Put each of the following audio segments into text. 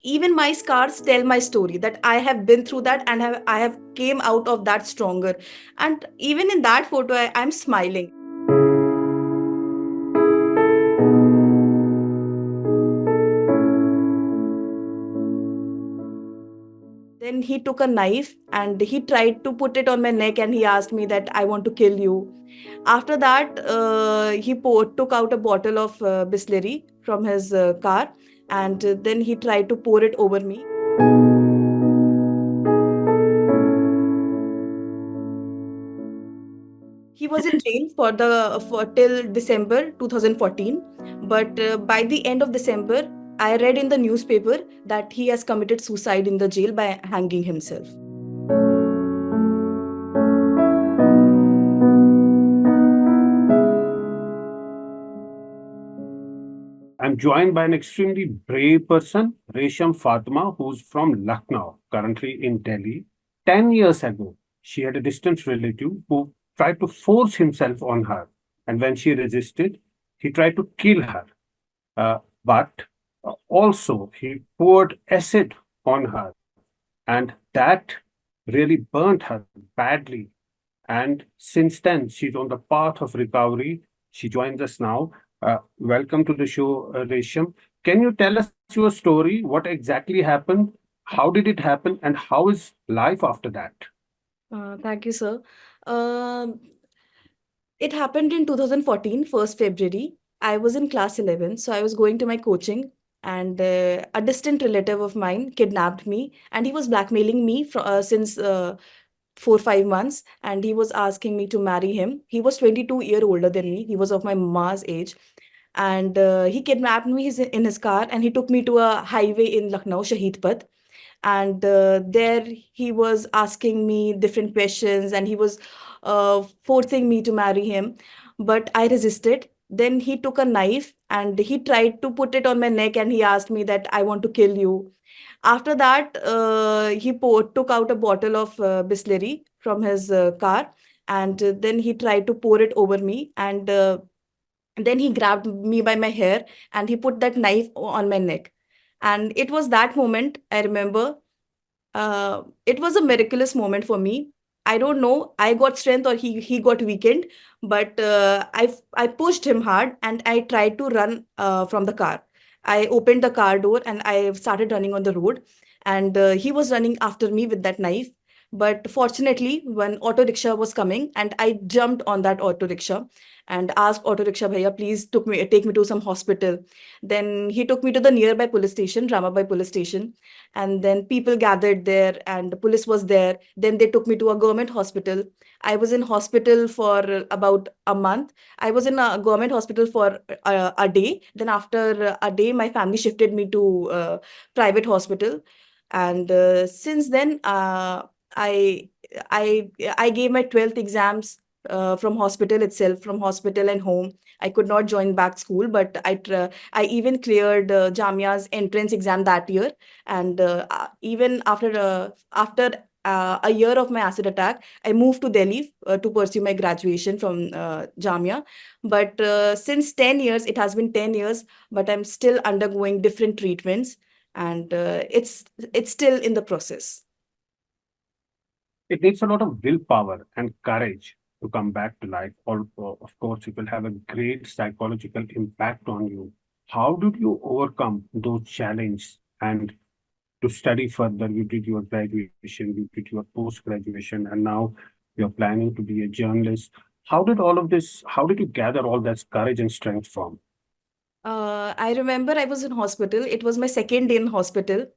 Even my scars tell my story, that I have been through that, and I have came out of that stronger. And even in that photo, I'm smiling. Then he took a knife and he tried to put it on my neck, and he asked me that I want to kill you. After that, took out a bottle of Bisleri from his car, and then he tried to pour it over me. He was in jail for till December 2014, but by the end of December, I read in the newspaper that he has committed suicide in the jail by hanging himself. I'm joined by an extremely brave person, Resham Fatma, who's from Lucknow, currently in Delhi. 10 years ago, she had a distant relative who tried to force himself on her. And when she resisted, he tried to kill her. But also, he poured acid on her. And that really burnt her badly. And since then, she's on the path of recovery. She joins us now. Welcome to the show, Resham. Can you tell us your story? What exactly happened? How did it happen? And how is life after that? Thank you, sir. Um it happened in 2014, 1st February. I was in class 11, so I was going to my coaching, and a distant relative of mine kidnapped me, and he was blackmailing me since 4 5 months, and he was asking me to marry him. He was 22-year older than me. He was of my ma's age, and he kidnapped me in his car, and he took me to a highway in Lucknow, Shahid Path, and there he was asking me different questions, and he was forcing me to marry him, but I resisted. Then he took a knife and he tried to put it on my neck, and he asked me that I want to kill you. After that, took out a bottle of Bisleri from his car, and then he tried to pour it over me, and then he grabbed me by my hair, and he put that knife on my neck. And it was that moment I remember. It was a miraculous moment for me. I don't know. I got strength or he got weakened, but I pushed him hard, and I tried to run from the car. I opened the car door and I started running on the road, and he was running after me with that knife. But fortunately, when auto rickshaw was coming, and I jumped on that auto rickshaw and asked auto rickshaw bhaiya, please take me to some hospital. Then he took me to the nearby police station, Ramabai police station, and then people gathered there and the police was there. Then they took me to a government hospital. I was in hospital for about a month. I was in a government hospital for a day. Then after a day, my family shifted me to private hospital, and since then i i I gave my 12th exams from hospital itself, from hospital and home. I could not join back school, but I even cleared Jamia's entrance exam that year. And even after a year of my acid attack, I moved to Delhi to pursue my graduation from Jamia. But since 10 years, it has been 10 years, but I'm still undergoing different treatments, and it's still in the process. It needs a lot of willpower and courage to come back to life. Of course, it will have a great psychological impact on you. How did you overcome those challenges and to study further? You did your graduation, you did your post graduation, and now you're planning to be a journalist. How did all of this, how did you gather all that courage and strength from? I remember I was in hospital. It was my second day in hospital.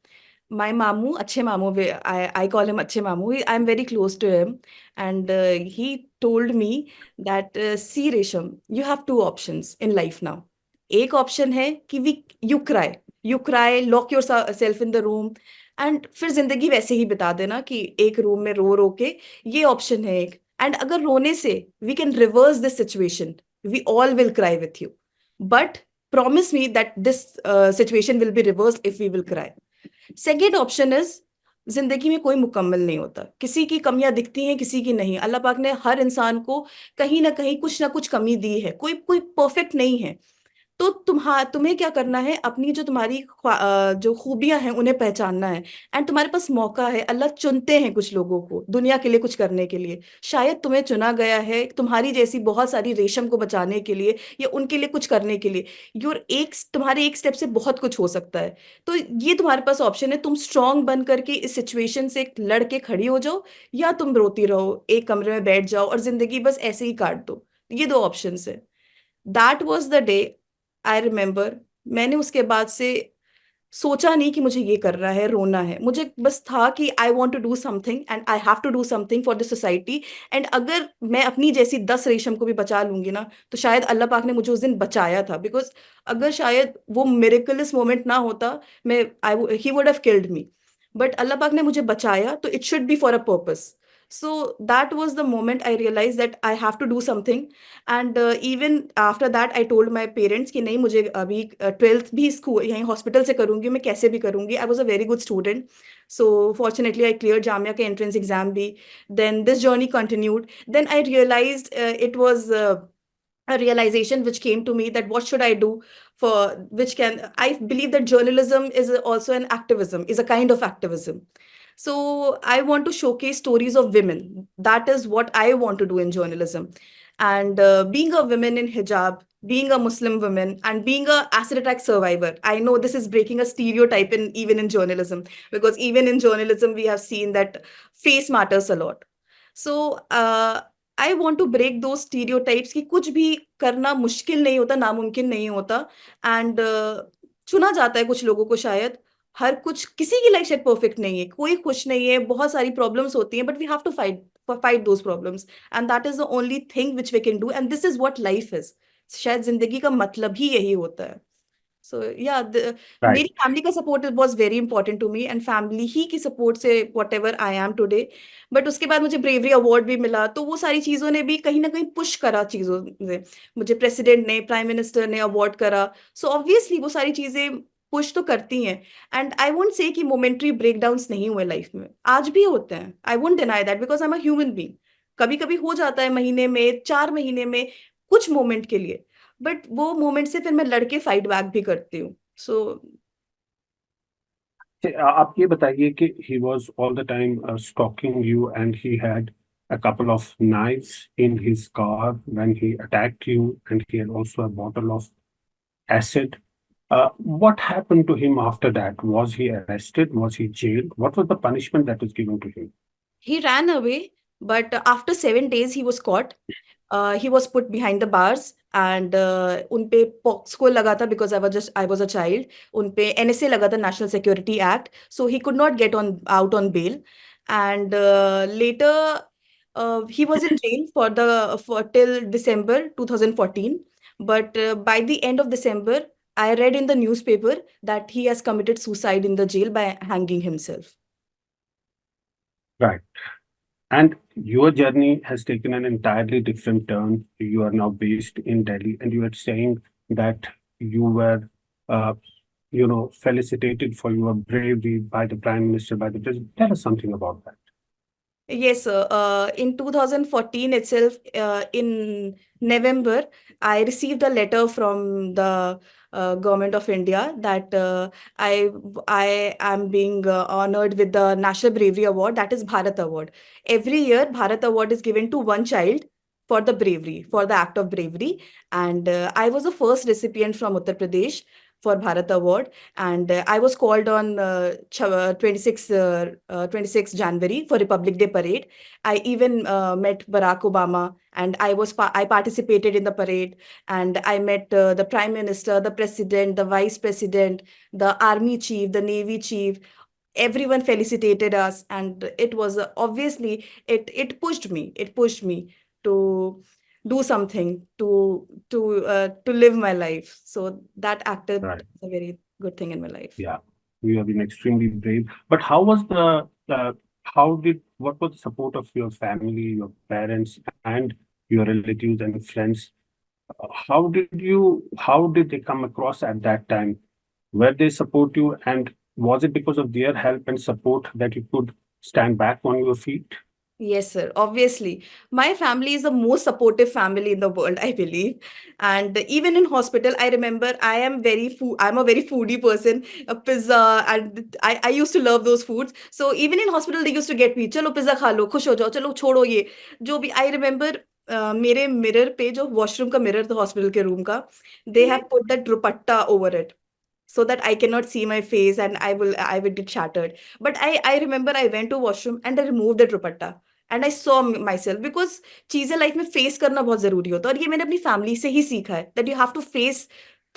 My mamu, Achhe Mamu, I call him Achhe Mamu. I'm very close to him. And he told me that, see, Resham, you have two options in life now. एक option है कि you cry, lock yourself in the room, and फिर जिंदगी वैसे ही बिता देना कि एक रूम में रो रो के. ये option है एक. And अगर रोने से we can reverse this situation, we all will cry with you. But promise me that this situation will be reversed if we will cry. Second option is, जिंदगी में कोई मुकम्मल नहीं होता, किसी की कमियां दिखती हैं, किसी की नहीं. अल्लाह पाक ने हर इंसान को कहीं ना कुछ कमी दी है. कोई कोई परफेक्ट नहीं है. तो तुम्हें क्या करना है, अपनी जो तुम्हारी जो खूबियां हैं उन्हें पहचानना है। एंड तुम्हारे पास मौका है, अल्लाह चुनते हैं कुछ लोगों को दुनिया के लिए कुछ करने के लिए। शायद तुम्हें चुना गया है तुम्हारी जैसी बहुत सारी रेशम को बचाने के लिए, या उनके लिए कुछ करने के लिए। तुम्हारे एक स्टेप से बहुत कुछ हो सकता है। तो ये तुम्हारे पास ऑप्शन है, तुम स्ट्रांग बन करके इस सिचुएशन से लड़के खड़ी हो जाओ, या तुम रोती रहो एक कमरे में बैठ जाओ और जिंदगी बस ऐसे ही काट दो। ये दो ऑप्शन है। That was the day, I remember. मैंने उसके बाद से सोचा नहीं कि मुझे ये करना है, रोना है। मुझे बस था कि I want to do something and I have to do something for the society. एंड अगर मैं अपनी जैसी 10 रेशम को भी बचा लूंगी ना, तो शायद अल्लाह पाक ने मुझे उस दिन बचाया था। बिकॉज अगर शायद वो मिरेकलस मोमेंट ना होता, मैं I he would have killed me. But अल्लाह पाक ने मुझे बचाया, तो it should be for a purpose. So that was the moment I realized that I have to do something. And even after that I told my parents कि नहीं, मुझे अभी 12th भी स्कूल यहीं हॉस्पिटल से करूंगी, मैं कैसे भी करूंगी। I was a very good student, so fortunately I clear Jamia के एंट्रेंस एग्जाम भी। Then this journey continued. Then I realize it was a realization which came to me that what should I do for which can I believe that journalism is also an activism, is a kind of activism. So I want to showcase stories of women. That is what I want to do in journalism. And being a woman in hijab, being a Muslim woman, and being a acid attack survivor, I know this is breaking a stereotype in even in journalism, because even in journalism we have seen that face matters a lot. So I want to break those stereotypes कि कुछ भी करना मुश्किल नहीं होता, नामुमकिन नहीं होता। एंड चुना जाता है कुछ लोगों को शायद। हर कुछ, किसी की लाइफ शायद परफेक्ट नहीं है, कोई खुश नहीं है, बहुत सारी प्रॉब्लम्स होती हैं, but we have to fight those problems. And that is the only thing which we can do, and this is what life is. शायद जिंदगी का मतलब ही यही होता है। सो या Right. मेरी फैमिली का support was very important to me, and family ही की सपोर्ट से whatever I am today. But उसके बाद मुझे ब्रेवरी अवार्ड भी मिला, तो वो सारी चीज़ों ने भी कहीं ना कहीं पुश करा चीज़ों से। मुझे प्रेसिडेंट ने, प्राइम मिनिस्टर ने अवार्ड करा। सो ऑब्वियसली वो सारी चीज़ें पुश तो करती हैं। एंड आई वोंट से कि मोमेंट्री ब्रेकडाउन्स नहीं हुए लाइफ में, आज भी होते हैं। I won't deny that, because I am a human being. कभी कभी हो जाता है महीने में, 4 महीने में, कुछ मोमेंट के लिए। बट वो मोमेंट से फिर मैं लड़के फाइट बैक भी करती हूँ। सो आप ये बताइए कि he was all the time stalking you and he had a couple of knives in his car when he attacked you, and he had also a bottle of acid. What happened to him after that? Was he arrested? Was he jailed? What was the punishment that was given to him? he ran away, but after 7 days he was caught. He was put behind the bars, and उन पे पॉक्सको लगा था, because I was a child. उन पे NSA लगा था, National Security Act, so he could not get on out on bail. And later he was in jail for till December 2014. But by the end of December, I read in the newspaper that he has committed suicide in the jail by hanging himself. Right. And your journey has taken an entirely different turn. You are now based in Delhi, and you are saying that you were, uh, felicitated for your bravery by the Prime Minister, by the President. Tell us something about that. Yes, sir. In 2014 itself, in November, I received a letter from the government of India that I am being honored with the National Bravery Award, that is Bharat Award. Every year, Bharat Award is given to one child for the bravery, for the act of bravery. And I was the first recipient from Uttar Pradesh for Bharat Award. And I was called on 26 January for Republic Day parade. I even met Barack Obama, and I participated in the parade. And I met the Prime Minister, the President, the Vice President, the Army Chief, the Navy Chief. Everyone felicitated us, and it was obviously, it pushed me to do something, to live my life. So that acted Right. as a very good thing in my life. Yeah. You have been extremely brave. But what was the support of your family, your parents, and your relatives and friends? How did they come across at that time? Where they support you, and was it because of their help and support that you could stand back on your feet? Yes, sir. Obviously, my family is the most supportive family in the world, I believe. And even in hospital, I remember I'm a very foodie person. A pizza, and I used to love those foods. So even in hospital, they used to get me, चलो pizza खा लो, खुश हो जाओ, चलो छोड़ो ये. जो भी I remember, मेरे मिरर पे जो वॉशरूम का मिरर था हॉस्पिटल के रूम का, they have put that dupatta over it so that I cannot see my face and I will get shattered. But I remember I went to washroom and I removed the dupatta and I saw myself because चीजें life में face करना बहुत जरूरी होता है और ये मैंने अपनी फैमिली से ही सीखा है that you have to face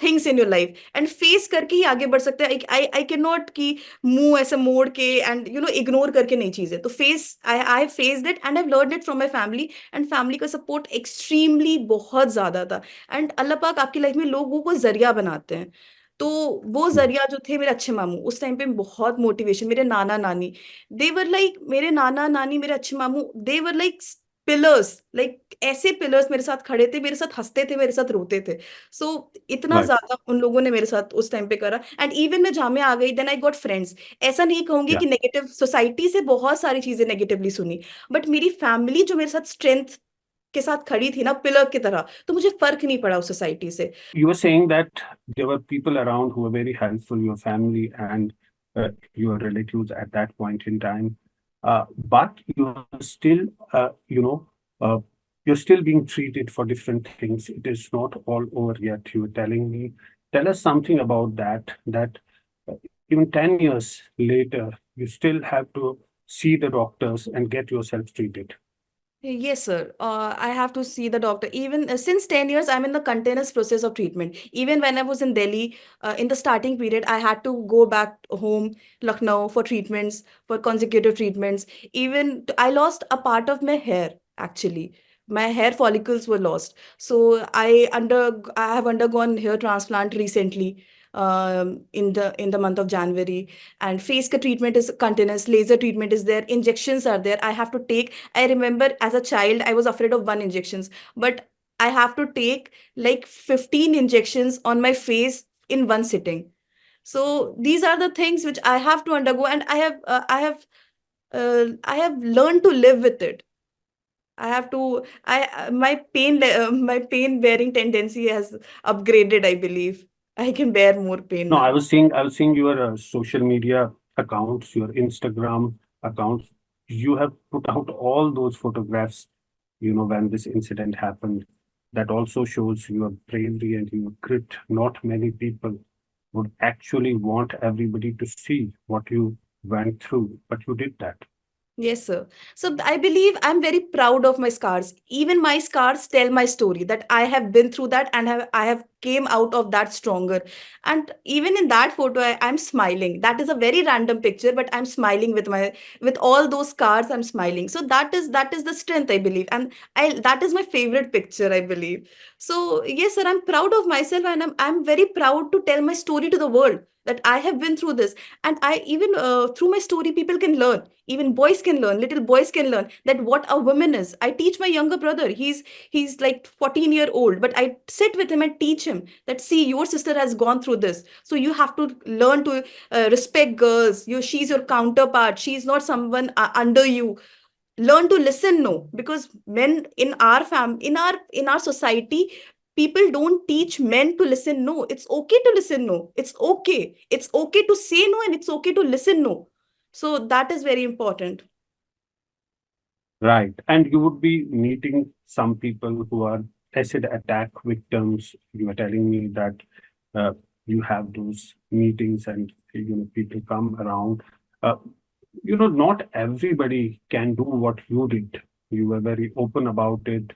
things in your life and face करके ही आगे बढ़ सकते हैं. आई कैन नॉट कि मुंह ऐसे मोड़ के एंड इग्नोर करके नहीं चीजें तो face I faced it and I learn it from my family and family का सपोर्ट एक्सट्रीमली बहुत ज्यादा था. एंड अल्लाह पाक आपकी लाइफ में लोगों को जरिया बनाते हैं. तो वो जरिया जो थे मेरे अच्छे मामू उस टाइम पे बहुत मोटिवेशन. मेरे नाना नानी देवर लाइक मेरे नाना नानी मेरे अच्छे मामू देवर लाइक पिलर्स लाइक ऐसे पिलर्स मेरे साथ खड़े थे मेरे साथ हंसते थे मेरे साथ रोते थे. सो इतना Right. ज्यादा उन लोगों ने मेरे साथ उस टाइम पे करा. एंड इवन मैं जामिया आ गई देन आई गॉट फ्रेंड्स. ऐसा नहीं कहूंगी Yeah. कि नेगेटिव सोसाइटी से बहुत सारी चीजें नेगेटिवली सुनी बट मेरी फैमिली जो मेरे साथ स्ट्रेंथ के साथ खड़ी थी ना पिलर की तरह तो मुझे फर्क नहीं पड़ा उस सोसाइटी से. You were saying that there were people around who were very helpful, your family and your relatives at that point in time. But you are still, uh, you're still being treated for different things. It is not all over yet. You were telling me. Tell us something about that. That even 10 years later, you still have to see the doctors and get yourself treated. Yes, sir. I have to see the doctor. Even since 10 years, I'm in the continuous process of treatment. Even when I was in Delhi, in the starting period, I had to go back home, Lucknow, for treatments, for consecutive treatments. Even I lost a part of my hair, actually. My hair follicles were lost. So I have undergone hair transplant recently, in the month of January. And face treatment is continuous, laser treatment is there, injections are there. I have to take. I remember as a child, I was afraid of one injections, but I have to take like 15 injections on my face in one sitting. So these are the things which I have to undergo, and I have learned to live with it. I have to. My pain bearing tendency has upgraded. I believe I can bear more pain No, now. I was seeing your social media accounts, your Instagram accounts. You have put out all those photographs, when this incident happened. That also shows your bravery and your grit. Not many people would actually want everybody to see what you went through, but you did that. Yes, sir. So I believe I'm very proud of my scars. Even my scars tell my story that I have been through that and I have came out of that stronger. And even in that photo, I'm smiling. That is a very random picture, but I'm smiling with all those scars. I'm smiling. So that is the strength I believe, and I that is my favorite picture I believe. So yes, sir, I'm proud of myself, and I'm very proud to tell my story to the world that I have been through this, and I even through my story people can learn, even boys can learn, little boys can learn that what a woman is. I teach my younger brother, he's like 14-year-old, but I sit with him and teach him that see your sister has gone through this, so you have to learn to respect girls. She's your counterpart, she's not someone under you. Learn to listen, no, because men in our society, people don't teach men to listen, no. It's okay to listen, no. It's okay to say no, and it's okay to listen, no. So that is very important. Right. And you would be meeting some people who are acid attack victims. You are telling me that uh, you have those meetings and people come around. Uh, not everybody can do what you did. You were very open about it.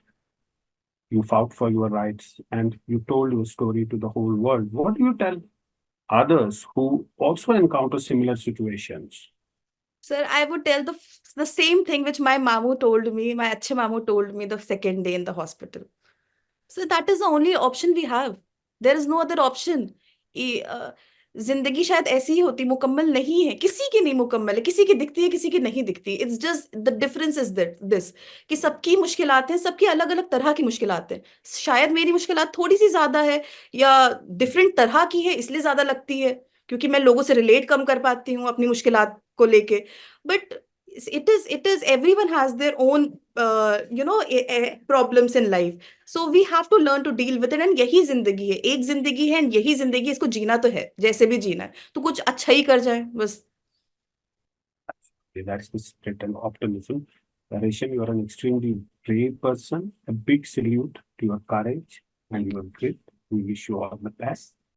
You fought for your rights and you told your story to the whole world. What do you tell others who also encounter similar situations? Sir, I would tell the same thing which my mamu told me, my achhe mamu told me the second day in the hospital. So that is the only option we have. There is no other option. जिंदगी शायद ऐसी ही होती, मुकम्मल नहीं है, किसी की नहीं मुकम्मल है, किसी की दिखती है, किसी की नहीं दिखती. It's just the difference is that this कि सबकी मुश्किलात हैं, सबकी अलग अलग तरह की मुश्किलात हैं. शायद मेरी मुश्किलात थोड़ी सी ज्यादा है या डिफरेंट तरह की है इसलिए ज्यादा लगती है क्योंकि मैं लोगों से रिलेट कम कर पाती हूँ अपनी मुश्किलात को लेके. But It is everyone has their own problems in life. So we have to learn to deal with it, and यही जिंदगी है, एक जिंदगी है, and यही जिंदगी है, इसको जीना तो है, जैसे भी जीना है तो कुछ अच्छा ही कर जाए बस. That's the spirit and optimism. Resham, you are an extremely brave person. A big salute to your courage and your grit. We wish you all the best.